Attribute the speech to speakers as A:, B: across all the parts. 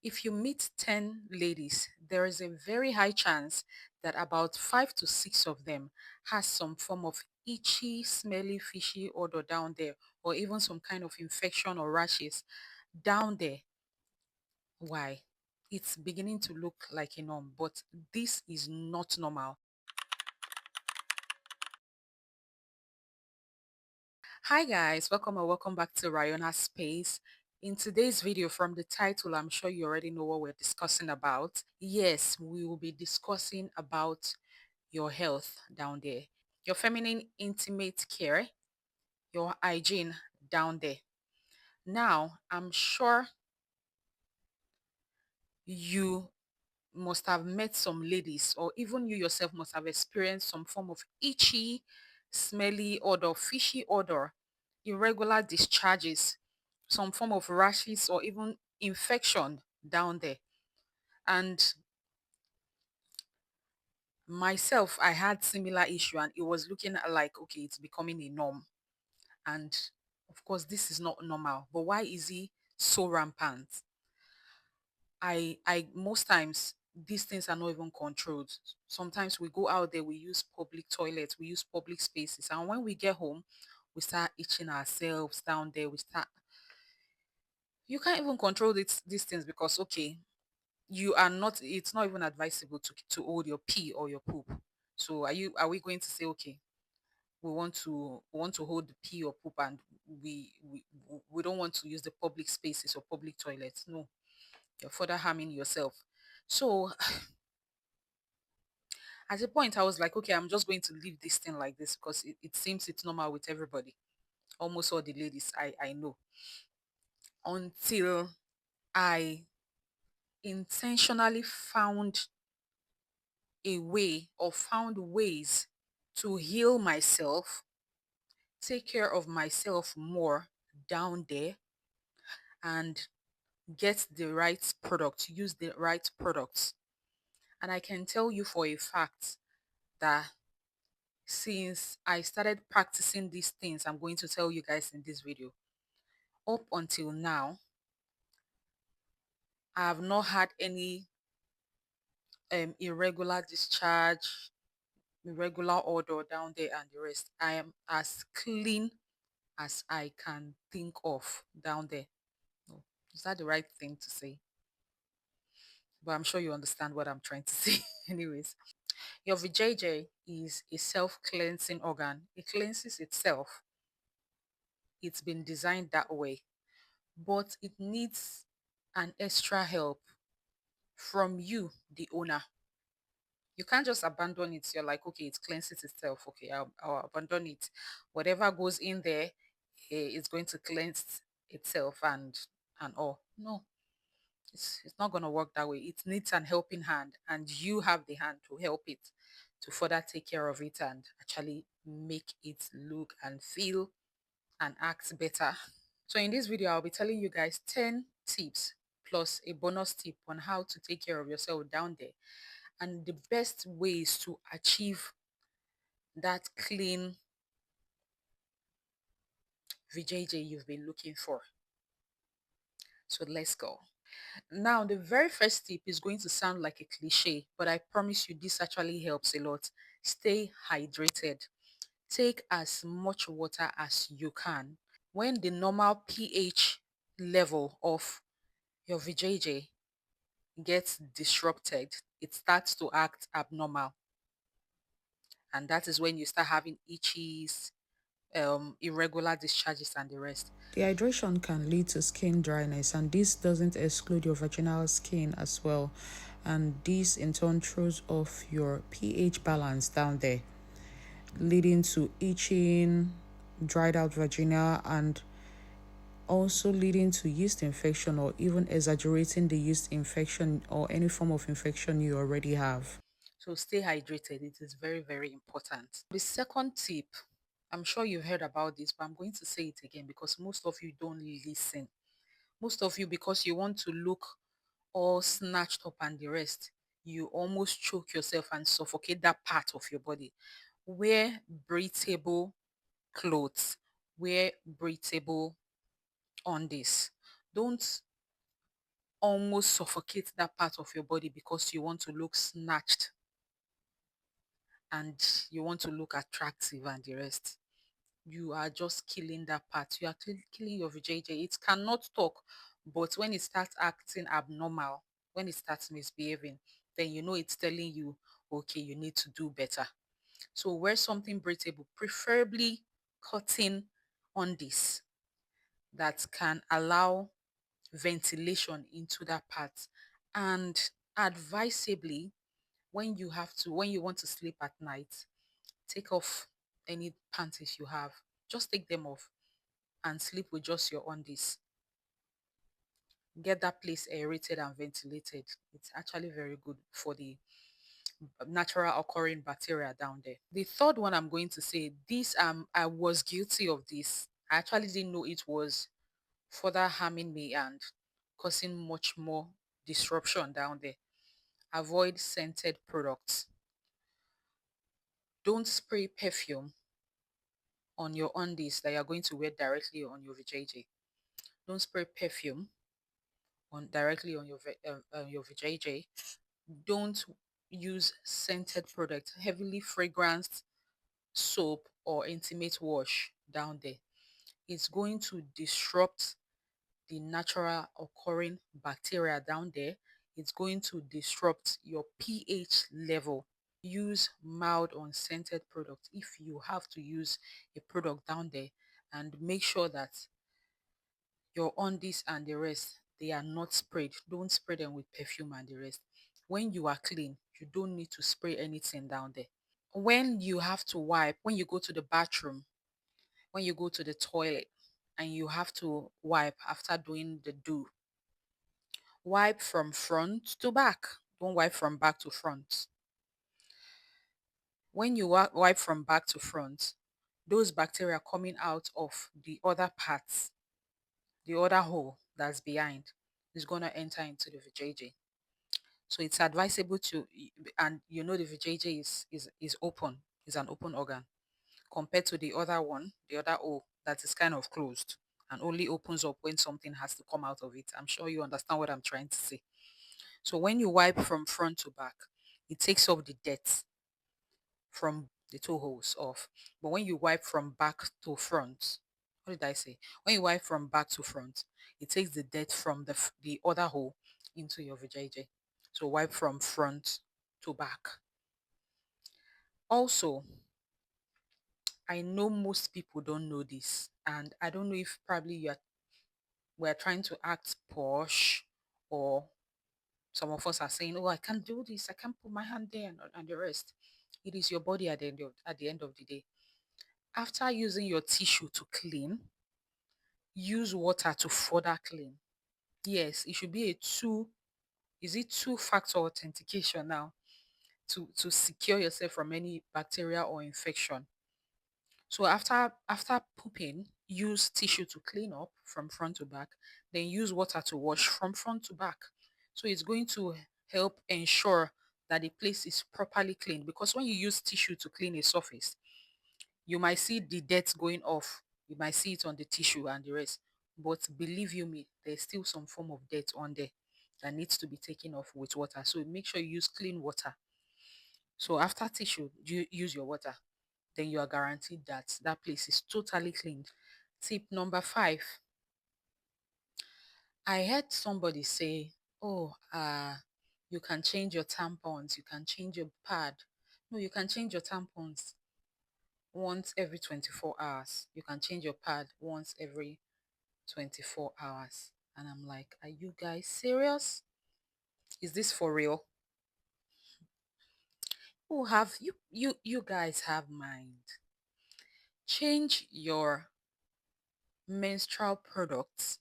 A: If you meet 10 ladies, there is a very high chance that about 5 to 6 of them has some form of itchy, smelly, fishy odor down there, or even some kind of infection or rashes down there. Why? It's beginning to look like a norm, but this is not normal. Hi guys, welcome or welcome back to RIONA'S space. In today's video, from the title, I'm sure you already know what we're discussing about. Yes, we will be discussing about your health down there, your feminine intimate care, your hygiene down there. Now, I'm sure you must have met some ladies, or even you yourself must have experienced some form of itchy, smelly odor, fishy odor, irregular discharges, some form of rashes, or even infection down there. And myself, I had similar issue, and it was looking like, okay, it's becoming a norm. And of course, this is not normal. But why is he so rampant? I most times these things are not even controlled. Sometimes we go out there, we use public toilets, we use public spaces, and when we get home, we start itching ourselves down there. We start You can't even control these things because okay, you are not it's not even advisable to hold your pee or your poop. So are we going to say okay, we want to hold the pee or poop, and we don't want to use the public spaces or public toilets? No, you're further harming yourself. So at a point I was like, okay, I'm just going to leave this thing like this because it seems it's normal with everybody, almost all the ladies I know, until I intentionally found a way or found ways to heal myself, take care of myself more down there, and get the right product, use the right products. And I can tell you for a fact that since I started practicing these things I'm going to tell you guys in this video, up until now, I have not had any irregular discharge, irregular odor down there, and the rest. I am as clean as I can think of down there. No, is that the right thing to say? But I'm sure you understand what I'm trying to say. Anyways, your vajayjay is a self-cleansing organ. It cleanses itself. It's been designed that way, but it needs an extra help from you, the owner. You can't just abandon it. You're like, okay, it cleanses itself. Okay, I'll abandon it. Whatever goes in there, is going to cleanse itself and all. No, it's not going to work that way. It needs an helping hand, and you have the hand to help it to further take care of it and actually make it look and feel and act better. So in this video, I'll be telling you guys 10 tips plus a bonus tip on how to take care of yourself down there, and the best ways to achieve that clean VJJ you've been looking for. So let's go. Now, the very first tip is going to sound like a cliche, but I promise you this actually helps a lot. Stay hydrated. Take as much water as you can. When the normal pH level of your VJJ gets disrupted, it starts to act abnormal. And that is when you start having itchies, irregular discharges, and the rest.
B: Dehydration can lead to skin dryness, and this doesn't exclude your vaginal skin as well. And this in turn throws off your pH balance down there, leading to itching, dried out vagina, and also leading to yeast infection or even exaggerating the yeast infection or any form of infection you already have.
A: So stay hydrated. It is very, very important. The second tip, I'm sure you've heard about this, but I'm going to say it again because most of you don't listen. Most of you, because you want to look all snatched up and the rest, you almost choke yourself and suffocate that part of your body. Wear breathable clothes. Wear breathable on this. Don't almost suffocate that part of your body because you want to look snatched and you want to look attractive and the rest. You are just killing that part. You are killing your VJJ. It cannot talk, but when it starts acting abnormal, when it starts misbehaving, then you know it's telling you, okay, you need to do better. So wear something breathable, preferably cotton on this that can allow ventilation into that part. And advisably, when you want to sleep at night, take off any panties you have. Just take them off and sleep with just your undies. Get that place aerated and ventilated. It's actually very good for the natural occurring bacteria down there. The third one I'm going to say, this I was guilty of this. I actually didn't know it was further harming me and causing much more disruption down there. Avoid scented products. Don't spray perfume on your undies that you're going to wear directly on your vajayjay. Don't spray perfume on directly on your vajayjay. Don't use scented products, heavily fragranced soap or intimate wash down there. It's going to disrupt the natural occurring bacteria down there. It's going to disrupt your pH level. Use mild unscented products if you have to use a product down there, and make sure that your undies and the rest, they are not sprayed. Don't spray them with perfume and the rest. When you are clean, you don't need to spray anything down there. When you have to wipe, when you go to the bathroom, when you go to the toilet and you have to wipe after doing the do, wipe from front to back. Don't wipe from back to front. When you wipe from back to front, those bacteria coming out of the other parts, the other hole that's behind, is going to enter into the vajayjay. So it's advisable to, and you know the vajayjay is open, is an open organ compared to the other one, the other hole that is kind of closed and only opens up when something has to come out of it. I'm sure you understand what I'm trying to say. So when you wipe from front to back, it takes off the dirt from the toe holes off. But when you wipe from back to front, what did I say? When you wipe from back to front, it takes the dirt from the other hole into your vajayjay. So wipe from front to back. Also, I know most people don't know this, and I don't know if probably we're trying to act posh, or some of us are saying, "Oh, I can't do this. I can't put my hand there," and the rest. It is your body at the end of the day. After using your tissue to clean, use water to further clean. Yes, it should be a two. Is it two-factor authentication now to secure yourself from any bacteria or infection? So after pooping, use tissue to clean up from front to back, then use water to wash from front to back. So it's going to help ensure that the place is properly cleaned, because when you use tissue to clean a surface, you might see the dirt going off. You might see it on the tissue and the rest. But believe you me, there's still some form of dirt on there that needs to be taken off with water. So make sure you use clean water. So after tissue, you use your water. Then you are guaranteed that that place is totally cleaned. Tip number 5. I heard somebody say, oh, you can change your tampons, you can change your pad. No, you can change your tampons once every 24 hours. You can change your pad once every 24 hours. And I'm like, are you guys serious? Is this for real? Who have you guys have mind? Change your menstrual products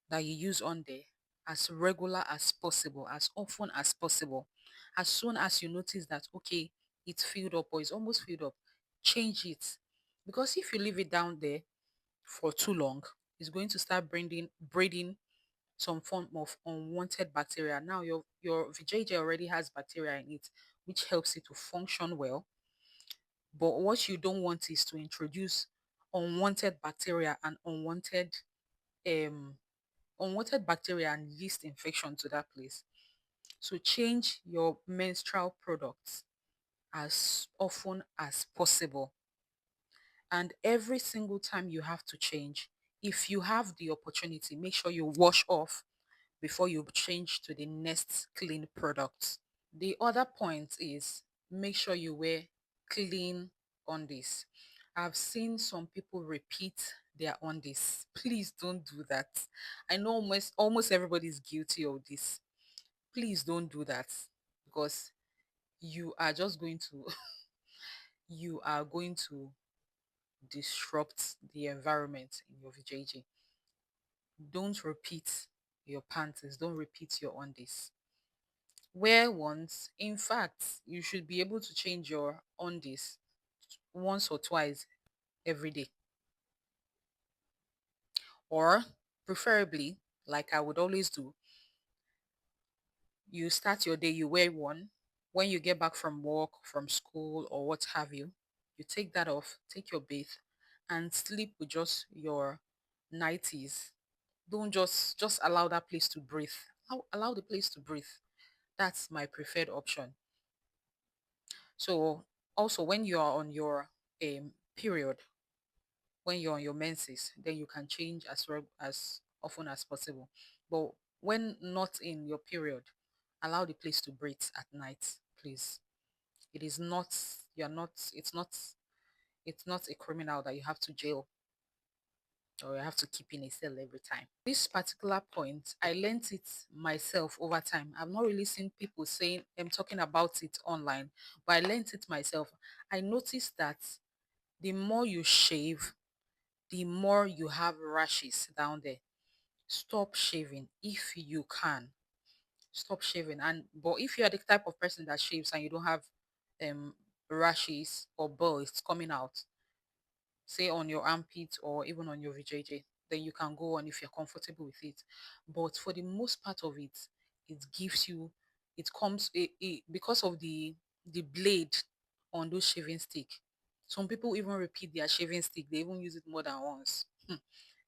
A: that you use on there as regular as possible, as often as possible. As soon as you notice that, okay, it's filled up or it's almost filled up, change it. Because if you leave it down there for too long, it's going to start breeding some form of unwanted bacteria. Now your vajayjay already has bacteria in it, which helps it to function well. But what you don't want is to introduce unwanted bacteria and um unwanted bacteria and yeast infection to that place. So change your menstrual products as often as possible. And every single time you have to change, if you have the opportunity, make sure you wash off before you change to the next clean product. The other point is make sure you wear clean undies. I've seen some people repeat their undies. Please don't do that. I know almost everybody is guilty of this. Please don't do that because you are just going to you are going to disrupt the environment in your VJJ. Don't repeat your panties, don't repeat your undies. Wear once. In fact, you should be able to change your undies once or twice every day. Or preferably, like I would always do, you start your day, you wear one. When you get back from work, from school, or what have you, you take that off, take your bath, and sleep with just your nighties. Don't just allow that place to breathe. Allow the place to breathe. That's my preferred option. So also when you are on your period, when you're on your menses, then you can change as often as possible. But when not in your period, allow the place to breathe at night, please. It is not you're not it's not a criminal that you have to jail or you have to keep in a cell every time. This particular point, I learnt it myself over time. I've not really seen people saying I'm talking about it online, but I learnt it myself. I noticed that the more you shave, the more you have rashes down there. Stop shaving if you can. Stop shaving. And but if you are the type of person that shaves and you don't have um rashes or boils coming out, say on your armpit or even on your VJJ, then you can go on if you're comfortable with it. But for the most part of it, it gives you, because of the blade on those shaving stick. Some people even repeat their shaving stick. They even use it more than once.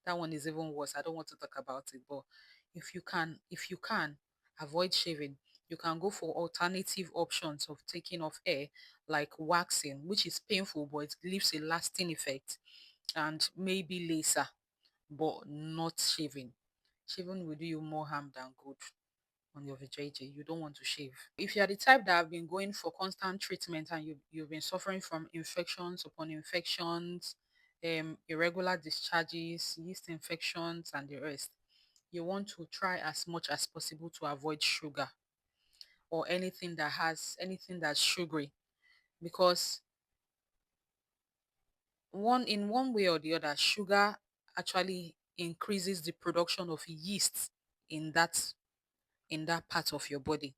A: That one is even worse. I don't want to talk about it, but if you can avoid shaving, you can go for alternative options of taking off hair like waxing, which is painful but it leaves a lasting effect, and maybe laser, but not shaving. Shaving will do you more harm than good on your vajayjay. You don't want to shave. If you are the type that have been going for constant treatment and you've been suffering from infections upon infections, irregular discharges, yeast infections, and the rest, you want to try as much as possible to avoid sugar or anything that's sugary, because one way or the other, sugar actually increases the production of yeast in that part of your body.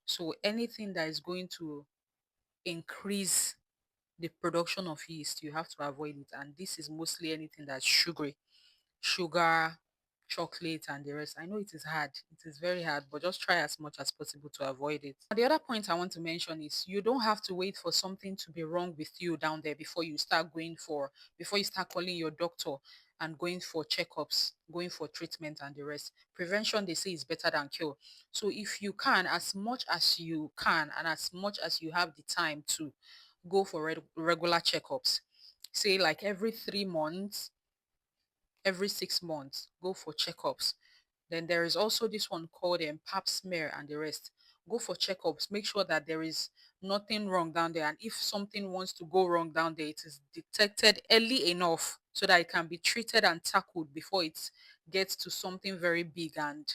A: So anything that is going to increase the production of yeast, you have to avoid it. And this is mostly anything that's sugary, sugar, chocolate, and the rest. I know it is hard. It is very hard, but just try as much as possible to avoid it. The other point I want to mention is you don't have to wait for something to be wrong with you down there before you start calling your doctor and going for checkups, going for treatment and the rest. Prevention, they say, is better than cure. So if you can, as much as you can, and as much as you have the time to, go for regular checkups. Say like every 3 months, every 6 months, go for checkups. Then there is also this one called pap smear and the rest. Go for checkups. Make sure that there is nothing wrong down there. And if something wants to go wrong down there, it is detected early enough so that it can be treated and tackled before it gets to something very big and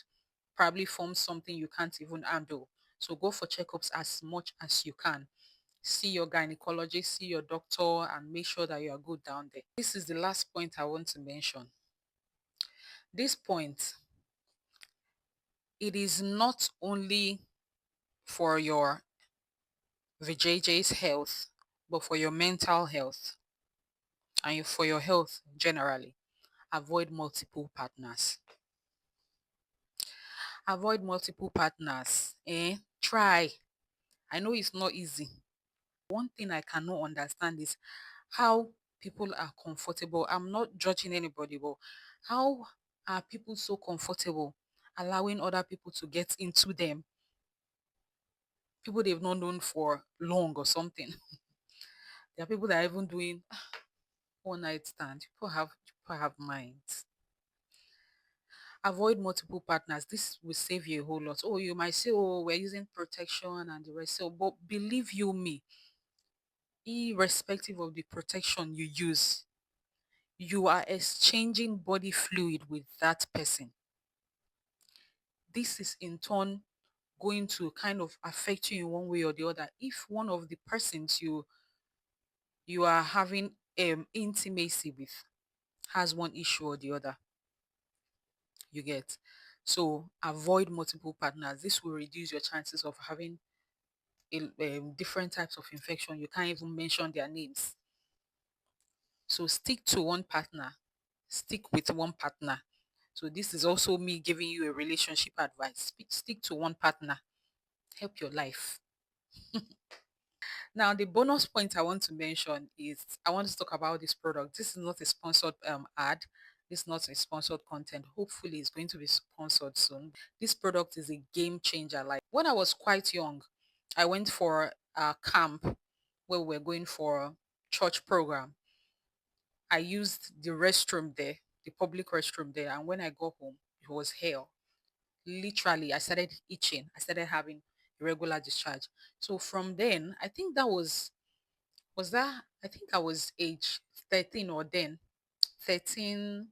A: probably forms something you can't even handle. So go for checkups as much as you can. See your gynecologist, see your doctor, and make sure that you are good down there. This is the last point I want to mention. This point, it is not only for your VJJ's health, but for your mental health and for your health generally. Avoid multiple partners. Avoid multiple partners. Try. I know it's not easy. One thing I cannot understand is how people are comfortable. I'm not judging anybody, but how Are people so comfortable allowing other people to get into them? People they've not known for long or something. There are people that are even doing one night stand. People have minds. Avoid multiple partners. This will save you a whole lot. Oh, you might say, oh, we're using protection and the rest. So, but believe you me, irrespective of the protection you use, you are exchanging body fluid with that person. This is in turn going to kind of affect you in one way or the other. If one of the persons you are having intimacy with has one issue or the other, you get. So avoid multiple partners. This will reduce your chances of having different types of infection. You can't even mention their names. So stick to one partner. Stick with one partner. So this is also me giving you a relationship advice. Stick to one partner. Help your life. Now, the bonus point I want to mention is I want to talk about this product. This is not a sponsored ad. This is not a sponsored content. Hopefully, it's going to be sponsored soon. This product is a game changer. Like when I was quite young, I went for a camp where we were going for a church program. I used the restroom there, the public restroom there, and when I got home, it was hell. Literally, I started itching. I started having irregular discharge. So from then, I think that was that I think I was age 13 or then 13,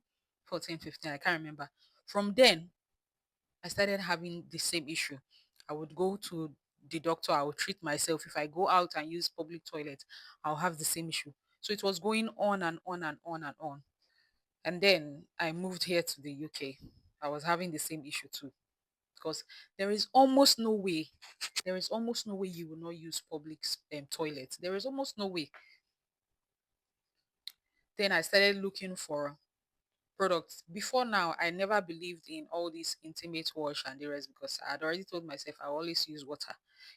A: 14, 15. I can't remember. From then, I started having the same issue. I would go to the doctor, I would treat myself. If I go out and use public toilet, I'll have the same issue. So it was going on and on and on and on. And then I moved here to the UK. I was having the same issue too. Because there is almost no way, there is almost no way you will not use public toilets. There is almost no way. Then I started looking for products. Before now, I never believed in all this intimate wash and the rest because I had already told myself I always use water.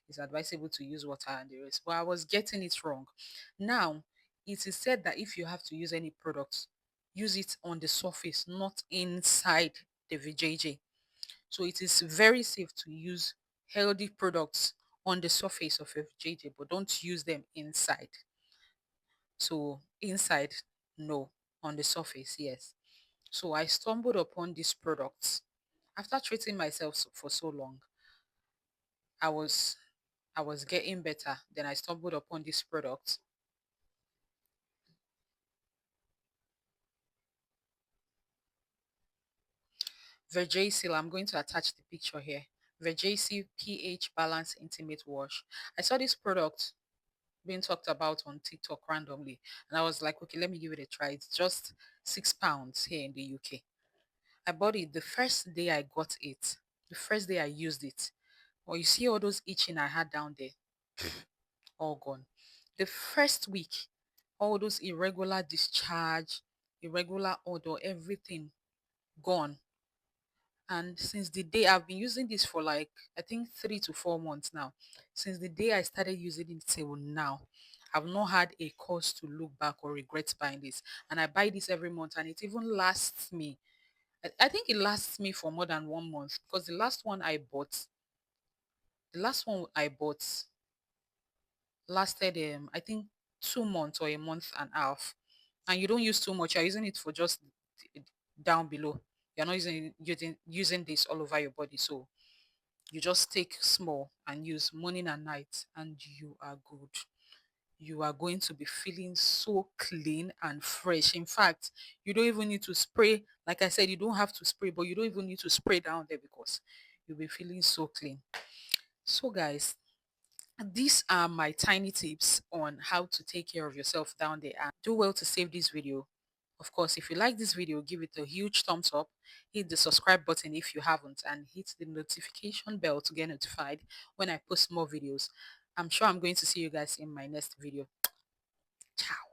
A: It's advisable to use water and the rest. But I was getting it wrong. Now, it is said that if you have to use any products, use it on the surface, not inside the VJJ. So it is very safe to use healthy products on the surface of a VJJ, but don't use them inside. So inside, no. On the surface, yes. So I stumbled upon these products. After treating myself for so long, I was I was getting better. Then I stumbled upon this product. Verjacil, I'm going to attach the picture here. Verjacil pH Balance Intimate Wash. I saw this product being talked about on TikTok randomly, and I was like, okay, let me give it a try. It's just £6 here in the UK. I bought it the first day I got it. The first day I used it. Or you see all those itching I had down there, all gone. The first week, all those irregular discharge, irregular odor, everything gone. And since the day I've been using this for like, I think 3 to 4 months now, since the day I started using it till now, I've not had a cause to look back or regret buying this. And I buy this every month and it even lasts me. I think it lasts me for more than 1 month because the last one I bought lasted I think 2 months or a month and a half. And you don't use too much. You're using it for just down below. You're not using this all over your body. So you just take small and use morning and night and you are good. You are going to be feeling so clean and fresh. In fact, you don't even need to spray. Like I said, you don't have to spray, but you don't even need to spray down there because you'll be feeling so clean. So guys, these are my tiny tips on how to take care of yourself down there, and do well to save this video. Of course, if you like this video, give it a huge thumbs up, hit the subscribe button if you haven't, and hit the notification bell to get notified when I post more videos. I'm sure I'm going to see you guys in my next video. Ciao.